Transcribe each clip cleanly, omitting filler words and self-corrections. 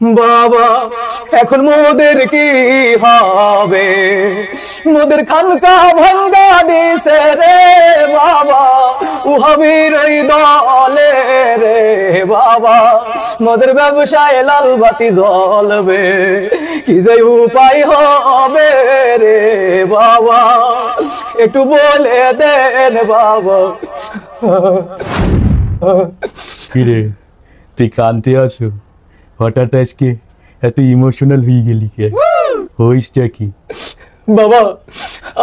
বাবা এখন মোদের কি হবে, মোদের খানকা ভাঙ্গা দিছে রে বাবা, উহাবির ওই দলে রে বাবা, মোদের ব্যবসায় লাল বাতি জ্বলবে, কি যে উপায় হবে রে বাবা, একটু বলে দেন বাবা। কিরে তুই কানতে আছো, হঠাৎ আজকে এত ইমোশনাল হয়ে গেলি কে? হইসটা কি? বাবা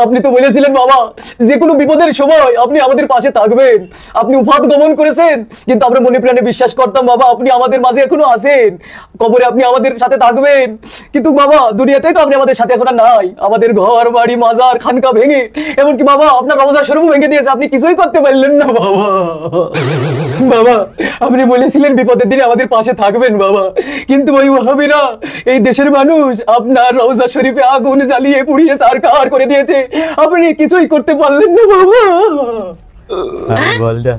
আপনি তো বলেছিলেন বাবা যে কোনো বিপদের সময় আপনি আমাদের পাশে থাকবেন, আপনি উফাত গমন করেছেন, কিন্তু আমরা মনে প্রাণে বিশ্বাস করতাম বাবা আপনি আমাদের মাঝে এখনো আছেন, কবরে আপনি আমাদের সাথে থাকবেন, কিন্তু বাবা দুনিয়াতে তো আপনি আমাদের সাথে এখন আর নাই, আমাদের ঘর বাড়ি মাজার খানকা ভেঙে, এমনকি বাবা আপনার রওজা শরীফ ভেঙে দিয়েছে, আপনি কিছুই করতে পারলেন না বাবা। বাবা আপনি বলেছিলেন বিপদের দিনে আমাদের পাশে থাকবেন বাবা, কিন্তু ওই ওয়াহাবিরা এই দেশের মানুষ আপনার রওজা শরীফে আগুন জ্বালিয়ে পুড়িয়ে সারকার করে দিয়েছে, আপনি কিছুই করতে পারলেন না বাবা। আমি বলদা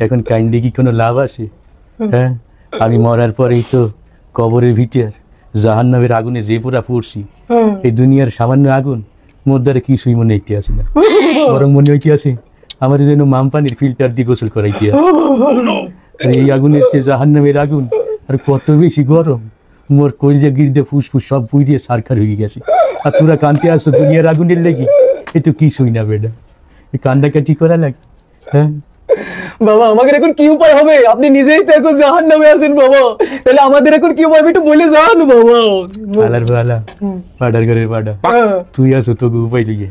এখন কাইন্ডে কি কোনো লাভ আছে? হ্যাঁ আমি মরার পরেই তো কবরের ভিতর জাহান্নামের আগুনে যে পুরা পড়ছি, এই দুনিয়ার সামান্য আগুন মোর দ্বারা কিছুই মনে হইতে আসে না, বরং মনে হইতে আসে আমার যেন মাম পানির ফিল্টার দিয়ে গোসল করাইতে আসে। এই আগুনের সে জাহান্নামের আগুন আর কত বেশি গরম, মোর কলজা গির্দে ফুসফুস সব পুড়িয়ে সারখার হয়ে গেছে, আর তোরা কানতে আসছো দুনিয়ার আগুনের লেগে, এ তো কিছুই না বেটা, এই কান্দা কাটি করা লাগে। হ্যাঁ বাবা আমাদের এখন কি উপায় হবে, আপনি নিজেই তো এখন জাহান্নামে আছেন বাবা, তাহলে আমাদের এখন কি উপায় একটু বলে যান বাবা। আলার বালা পাডার ঘরের পাডা, তুই আসো তোকে উপায় লিগে,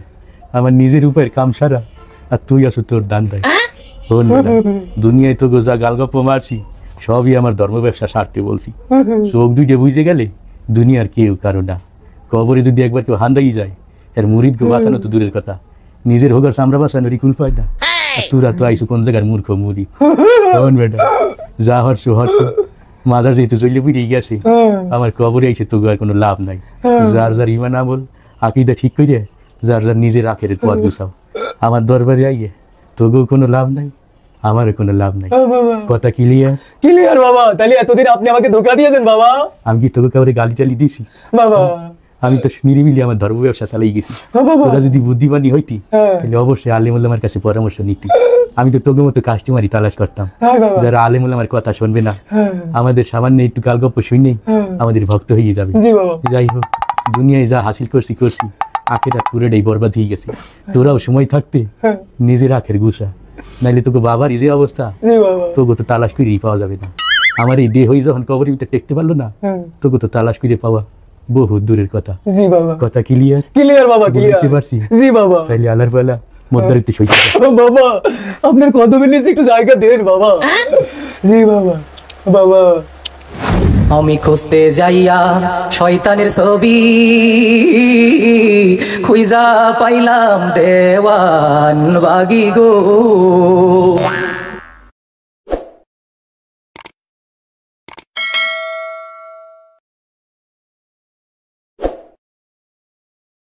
আমার নিজের উপায়ের কাম সারা, আর তুই আসো তোর দান দেয়। শোন বেটা, দুনিয়ায় তো যা গালগপ্প মারছি সবই আমার ধর্ম ব্যবসা সারতে বলছি, চোখ দুইটা বুঝে গেলে দুনিয়ার কেউ কারো না, কবরে যদি একবার কেউ হান্দাই যায় এর মুরিদকে বাঁচানো তো দূরের কথা, নিজের হোগার সামরা বাঁচানোর কুল পায় না, আর তোরা তো আইসো কোন জায়গার মূর্খ মুড়ি। শোন বেটা যা হরছো হরছো, মাজার যেহেতু চলে বুঝে গেছে, আমার কবরে আইসে তো আর কোনো লাভ নাই, যার যার ইমান আমল আকিদা ঠিক করে যার যার নিজের আখের পথ গুছাও, আমার দরবারে আইয়ে তোকেও কোনো লাভ নাই আমারও কোনো লাভ নাই, কথা ক্লিয়ার? ক্লিয়ার বাবা, তাহলে এতদিন আপনি আমাকে ধোকা দিয়েছেন বাবা। আমি কি তোকে কাউরে গালি টালি দিছি বাবা? আমি তো নিরিবিলি আমার ধর্ম ব্যবসা চালাই গেছি, তোরা যদি বুদ্ধিমানী হইতি তাহলে অবশ্যই আলেমুল্লামার কাছে পরামর্শ নিতি, আমি তো তোকে মতো কাস্টমারই তালাশ করতাম, যারা আলেমুল্লামার কথা শুনবে না, আমাদের সামান্য একটু গালগপ্প শুনেই আমাদের ভক্ত হয়ে যাবে। যাই হোক দুনিয়ায় যা হাসিল করছি আখের পুরোটাই বরবাদ হয়ে গেছে, তোরাও সময় থাকতে নিজের আখের গুছা, নাইলে তোকে বাবার এই যে অবস্থা তোকে তো তালাশ করেই পাওয়া যাবে না, আমার এই দেহ যখন কবরের ভিতরে টেকতে পারলো না তোকে তো তালাশ করে পাওয়া বহু দূরের কথা। জি বাবা। কথা ক্লিয়ার? ক্লিয়ার বাবা, ক্লিয়ার। বুঝতে পারছি? জি বাবা। তাইলে আলার বেলা মধ্যরাতে সইতে বাবা আপনার কদমের নিচে একটু জায়গা দেন বাবা। জি বাবা। বাবা আমি খুঁজতে যাইয়া শয়তানের ছবি, খুঁজা পাইলাম দেওয়ান বাগি গো।